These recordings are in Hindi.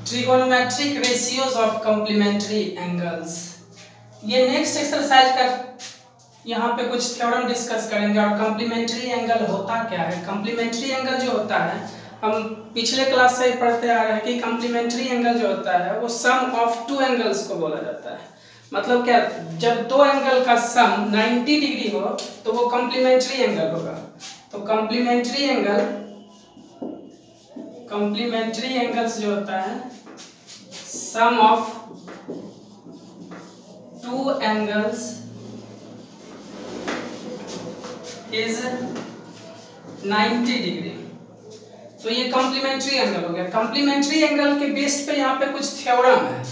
Trigonometric ratios of complementary angles. ये नेक्स्ट एक्सरसाइज का यहाँ पे कुछ थ्योरम डिस्कस करेंगे। और कॉम्प्लीमेंट्री एंगल होता क्या है? कॉम्प्लीमेंट्री एंगल जो होता है, हम पिछले क्लास से ही पढ़ते आ रहे हैं कि कॉम्प्लीमेंट्री एंगल जो होता है वो सम ऑफ टू एंगल्स को बोला जाता है। मतलब क्या, जब दो एंगल का सम 90 डिग्री हो तो वो कॉम्प्लीमेंट्री एंगल होगा। तो कॉम्प्लीमेंट्री एंगल्स जो होता है, sum of two angles is 90 degree. तो ये कॉम्प्लीमेंट्री एंगल हो गया। कॉम्प्लीमेंट्री एंगल के बेस पे यहाँ पे कुछ थ्योरम है।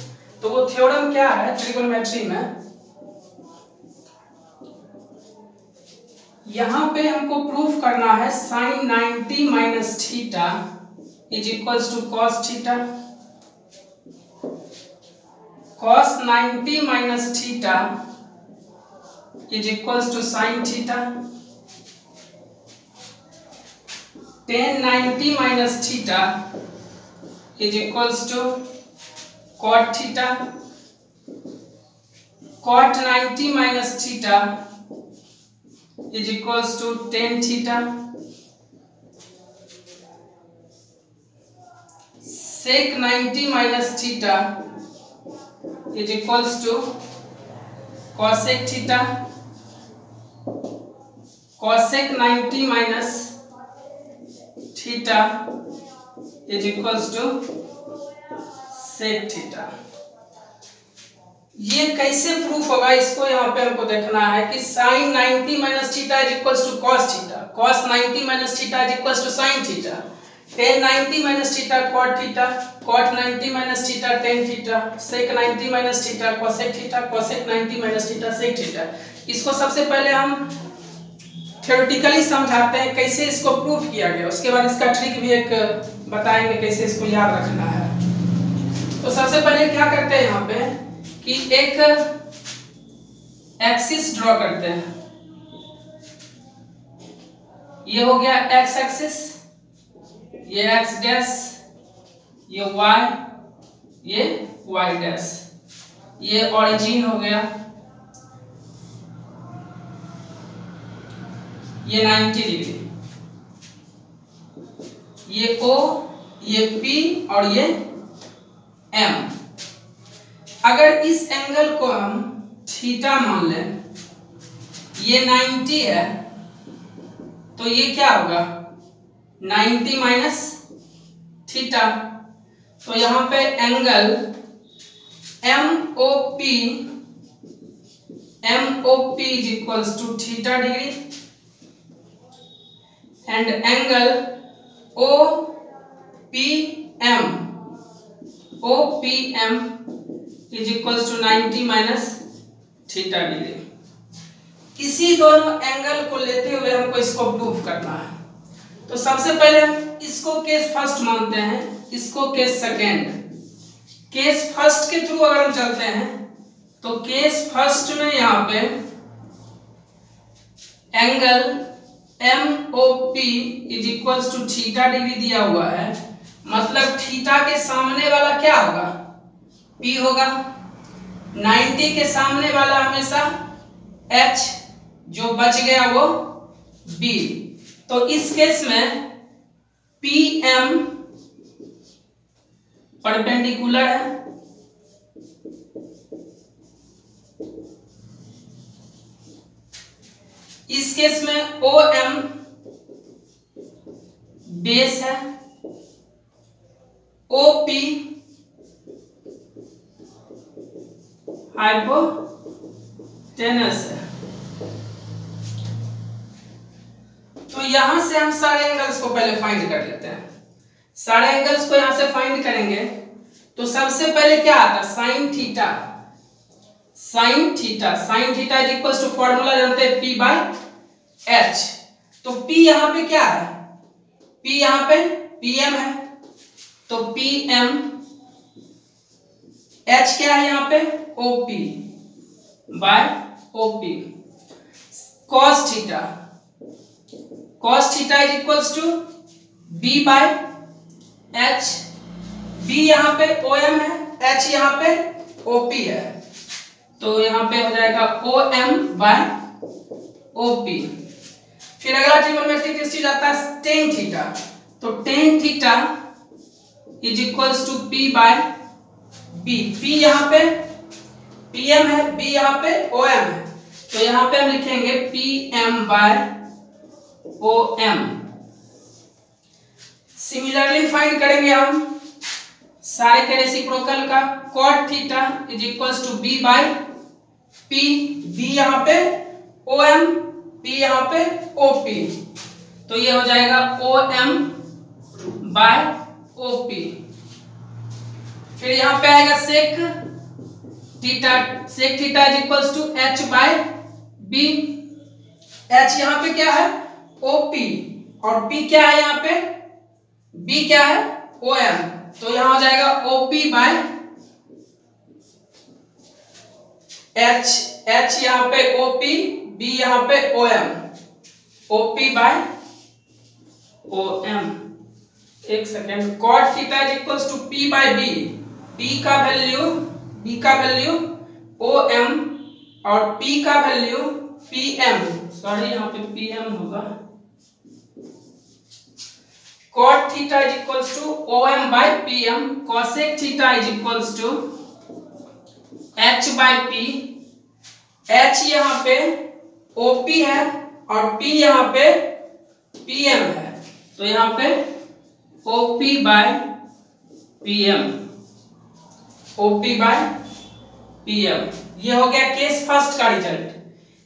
तो वो थ्योरम क्या है? ट्रिगोनोमेट्री में यहाँ पे हमको प्रूफ करना है sin 90 minus theta is equals to cos theta, cos 90 minus theta is equals to sin theta, tan 90 minus theta is equals to cot theta, cot 90 minus theta is equals to tan theta, sec 90 minus theta is equals to cosec theta, cosec 90 minus theta is equals to sec theta। ये कैसे प्रूफ होगा, इसको यहाँ पे हमको देखना है कि sin 90 minus theta is equals to cos theta, cos 90 minus theta is equals to sin theta, tan 90 minus theta cot theta, cot 90 minus theta tan theta, sec 90 minus theta cosec theta, cosec 90 minus theta sec theta. इसको सबसे पहले हम थ्योरेटिकली समझाते हैं कैसे इसको प्रूफ किया गया, उसके बाद इसका ट्रिक भी एक बताएंगे कैसे इसको याद रखना है। तो सबसे पहले क्या करते हैं यहाँ पे कि एक एक्सिस ड्रॉ करते हैं। ये हो गया एक्स एक्सिस, ये एक्स डैश, ये वाई, ये वाई डैश, ये ओरिजिन हो गया, ये 90 डिग्री, ये ओ, ये पी और ये एम। अगर इस एंगल को हम थीटा मान लें, ये 90 है, तो ये क्या होगा 90 माइनस थीटा। तो यहां पे angle MOP is equals to theta degree and angle OPM is equals to 90 minus theta degree. इसी दोनों एंगल को लेते हुए हमको इसको प्रूफ करना है। तो सबसे पहले हम इसको केस फर्स्ट मानते हैं, इसको केस सेकेंड। केस फर्स्ट के थ्रू अगर हम चलते हैं तो केस फर्स्ट में यहाँ पे angle MOP is equals to theta degree दिया हुआ है। मतलब थीटा के सामने वाला क्या होगा? P होगा। 90 के सामने वाला हमेशा H, जो बच गया वो B। तो इस केस में PM परपेंडिकुलर है, इस केस में OM बेस है, OP हाइपोटेनस है। तो यहां से हम सारे एंगल्स को पहले फाइंड कर लेते हैं। सारे एंगल्स को यहां से फाइंड करेंगे तो सबसे पहले क्या आता है? Sine theta. Sine theta is equals to formula जानते हैं P बाय H। तो P यहां पे क्या है? P यहां पे PM है, तो PM, H क्या है यहाँ पे? OP by OP। cos theta is equals to B by H B यहाँ पे OM है, H यहाँ पे OP है, तो यहाँ पे हो जाएगा OM बाय OP। फिर अगला ट्रिग्नोमेट्रिक रेशियो जाता है टेन थीटा, तो tan theta is equals to P by B। P यहाँ पे PM है, B यहाँ पे OM है, तो यहाँ पे हम लिखेंगे PM by OM। Similarly find करेंगे हम सारे के रेसिप्रोकल का, cot theta is equals to B by P। B यहाँ पे OM, P यहाँ पे OP, तो ये हो जाएगा OM बाय OP। फिर यहाँ पे आएगा sec theta is equals to H by B। H यहाँ पे क्या है OP और P क्या है यहाँ पे, B क्या है OM, तो यहाँ हो जाएगा OP बाय H यहाँ पे OP, B यहाँ पे OM, OP बाय OM। एक second, cot theta is equals to P by B। B का वैल्यू OM और P का वैल्यू PM, सॉरी यहाँ पे PM होगा। cot theta is equals to OM by PM, cosec theta is equals to H by P। H यहाँ पे OP है और P यहाँ पे PM है, तो यहाँ पे OP by PM, OP by PM। ये हो गया केस फर्स्ट का रिजल्ट।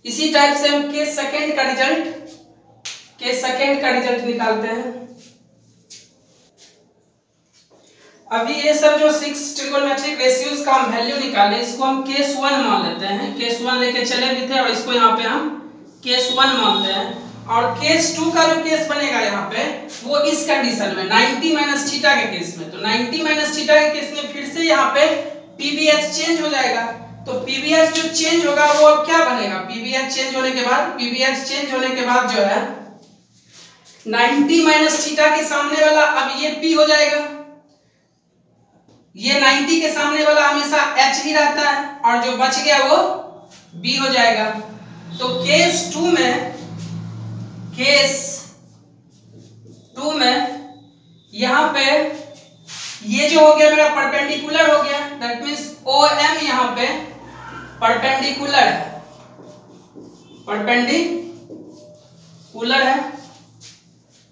इसी टाइप से हम केस सेकंड का रिजल्ट निकालते हैं। अभी ये सब जो 6 ट्रिगोनोमेट्रिक रेशियोज का हम वैल्यू निकाले, इसको हम केस 1 मान लेते हैं। केस 1 लेके चले भी थे और इसको यहाँ पे हम केस 1 मानते हैं। और केस 2 का जो केस बनेगा यहाँ पे वो इस कंडीशन में 90 माइनस थीटा के केस में, तो 90 माइनस थीटा के केस में फिर से यहाँ पे PBH चेंज हो जाएगा। तो PBH जो चेंज होगा वो अब क्या बनेगा, PBH चेंज होने के बाद जो है 90 माइनस थीटा के सामने वाला अब ये P हो जाएगा। ये 90 के सामने वाला हमेशा H ही रहता है और जो बच गया वो B हो जाएगा। तो केस 2 में यहाँ पे ये जो हो गया मेरा परपेंडिकुलर हो गया, दैट मींस OM यहाँ पे परपेंडिकुलर है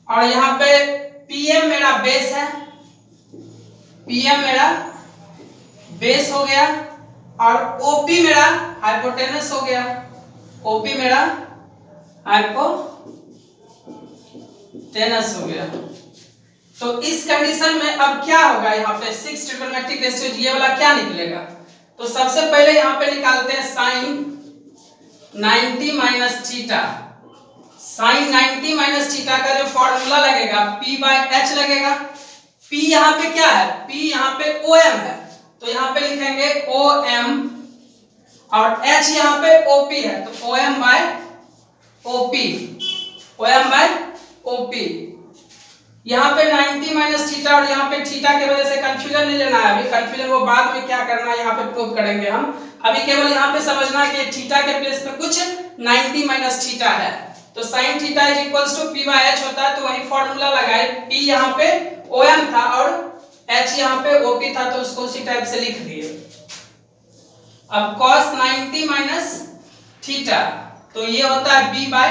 और यहाँ पे PM मेरा बेस हो गया और OP मेरा हाइपोटेनस हो गया, तो इस कंडीशन में अब क्या होगा, यहाँ पे 6 ट्रिगोनोमेट्रिक रेशियो ये वाला क्या निकलेगा। तो सबसे पहले यहाँ पे निकालते हैं sine 90 minus theta. Sine 90 minus theta का जो फॉर्मूला लगेगा P बाय H लगेगा। P यहाँ पे क्या है, P यहाँ पे OM है, तो यहाँ पे लिखेंगे OM और H यहाँ पे OP है, तो OM बाय OP। यहाँ पे 90 माइनस थीटा और यहाँ पे थीटा की वजह से कंफ्यूजन नहीं लेना है, अभी कंफ्यूजन वो बाद में क्या करना है यहाँ पे प्रूव करेंगे हम। अभी केवल यहाँ पे समझना है कि थीटा के प्लेस पे कुछ 90 माइनस थीटा है, तो sine theta is equals to P by H होता है, तो वही फॉर्मूला लगाए। P यहाँ पे OM था और H यहाँ पे OP था, तो उसको उसी टाइप से लिख दिए। अब cos 90 माइनस थीटा, तो ये होता है B बाय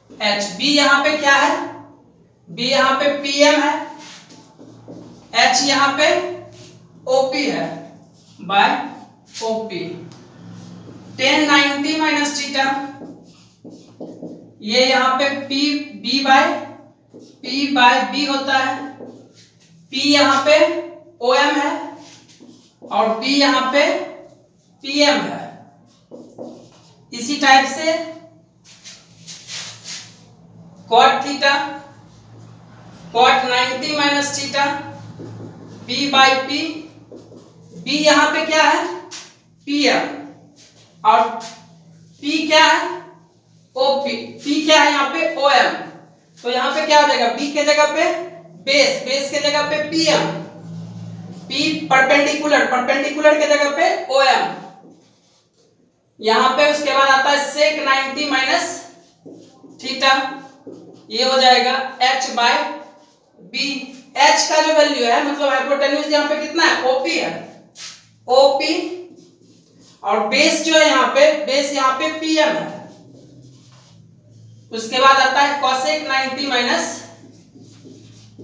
H। B यहाँ पे क्या है, B यहाँ पे PM है, H यहाँ पे OP है बाय OP। 10 90 माइनस थीटा, ये यहाँ पे B बाय B होता है। P यहाँ पे OM है और B यहाँ पे PM है। इसी टाइप से cot 90 minus theta, P by P, B यहाँ पे क्या है PM और P क्या है OP, P क्या है यहाँ पे OM, तो यहाँ पे क्या हो जाएगा B के जगह पे बेस के जगह पे PM P परपेंडिकुलर के जगह पे OM, यहां पे उसके बाद आता है sec 90 माइनस थीटा, ये हो जाएगा h बाय b। h का जो वैल्यू है मतलब हाइपोटेन्यूज यहाँ पे कितना है, OP है, OP, और बेस जो है यहाँ पे PM है। उसके बाद आता है cosec 90 minus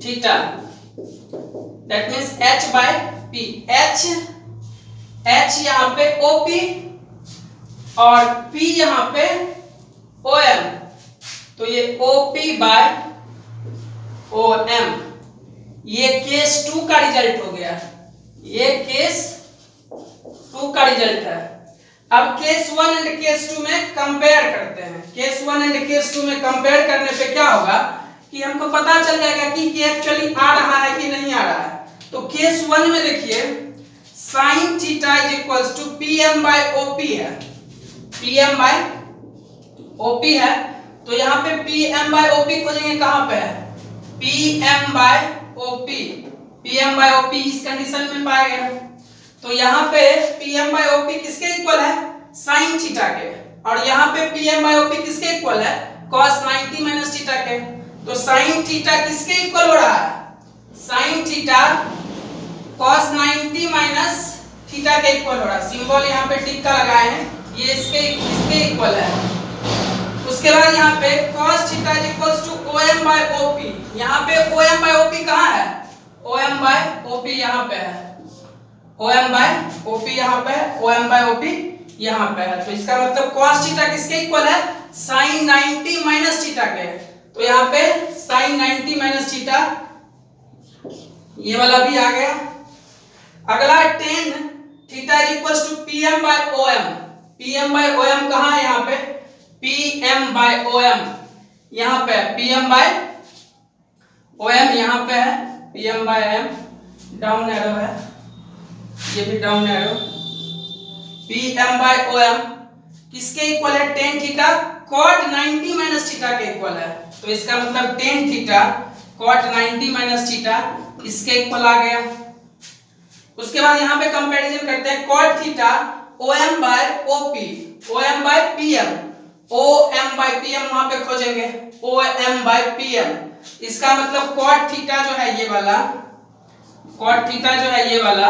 theta, that means h by p। h यहाँ पे OP और p यहाँ पे OM, तो ये OP बाय OM, ये केस 2 का रिजल्ट हो गया, ये केस 2 का रिजल्ट है। अब केस 1 एंड केस 2 में कंपेयर करते हैं। केस 1 एंड केस 2 में कंपेयर करने पे क्या होगा कि हमको पता चल जाएगा कि एक्चुअली आ रहा है कि नहीं आ रहा है। तो केस 1 में देखिए sin theta is equals to PM by OP है, PM बाय OP है, तो यहाँ पे PM बाय OP खोजेंगे, कहां पे है, PM by OP, PM by OP इस कंडीशन में पाया गया। तो यहाँ पे PM बाय OP किसके इक्वल है, sin थीटा के, और यहाँ पे PM बाय OP किसके इक्वल है, cos 90 माइनस थीटा के। तो sin थीटा किसके इक्वल हो रहा है, sin theta cos 90 minus theta के इक्वल हो रहा है। सिंबल यहाँ पे टिक का लगाए हैं, ये इसके इक्वल है। उसके बाद यहाँ पे cos theta is equals to OM by OP, यहाँ पे OM बाय OP कहाँ है, OM बाय OP यहाँ पे है, OM बाय OP यहाँ पे है, OM बाय OP यहाँ पे है। तो इसका मतलब cos थीटा किसके इक्वल है, sin 90 माइनस थीटा के। तो यहाँ पे sin 90 माइनस थीटा, ये वाला भी आ गया। अगला tan theta is equals to PM by OM, PM by OM कहाँ है, यहाँ पे PM बाय OM, यहाँ पे PM बाय OM यहाँ पे है, PM by M, down arrow है, ये भी down arrow, PM by OM किसके इक्वल है, tan theta cot 90 minus theta के इक्वल है। तो इसका मतलब tan theta cot 90 minus theta इसके इक्वल आ गया। उसके बाद यहाँ पे कंपैरिजन करते हैं, cot theta OM by OP, OM by PM, OM by PM वहां पे खोजेंगे, OM बाय PM। इसका मतलब cot थीटा जो है ये वाला, cot थीटा जो है ये वाला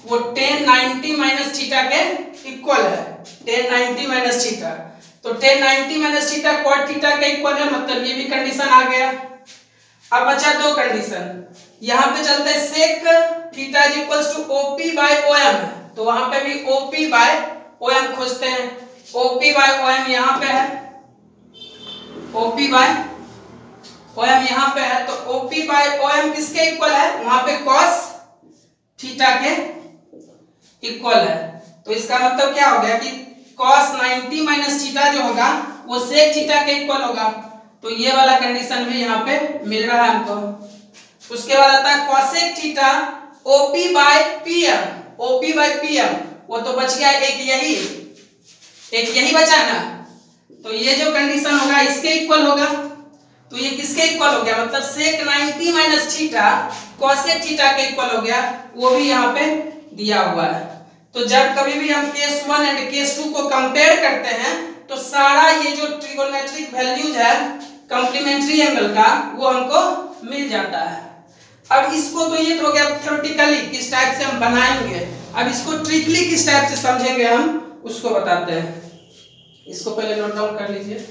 वो tan 90 माइनस थीटा के इक्वल है, tan 90 माइनस थीटा। तो tan 90 minus theta cot theta के इक्वल है, मतलब ये भी कंडीशन आ गया। अब बचा दो कंडीशन, यहाँ पे चलते हैं sec theta is equals to OP by OM, तो वहां पे भी OP बाय OM खोजते हैं। OP बाय OM यहाँ पे है, OP बाय OM यहाँ पे है, तो OP बाय OM किसके इक्वल है, वहां पे cos थीटा के इक्वल है। तो इसका मतलब क्या हो गया कि cos 90 माइनस थीटा जो होगा वो sec थीटा के इक्वल होगा। तो ये वाला कंडीशन भी यहाँ पे मिल रहा है हमको। उसके बाद आता है cosec theta OP by PM, OP by PM, वो तो बच गया एक यही बचा ना। तो ये जो कंडीशन होगा इसके इक्वल होगा, तो ये किसके इक्वल हो गया, मतलब sec 90 minus theta cosec theta के इक्वल हो गया, वो भी यहाँ पे दिया हुआ है। तो जब कभी भी हम केस 1 एंड केस 2 को कंपेयर करते हैं तो सारा ये जो ट्रिगोनोमेट्रिक वैल्यूज है कॉम्प्लीमेंट्री एंगल का वो हमको मिल जाता है। अब इसको तो ये तो हो गया थ्योरेटिकली किस टाइप से हम बनाएंगे, अब इसको ट्रिकली किस टाइप से समझेंगे हम उसको बताते हैं। इसको पहले नोट डाउन कर लीजिए।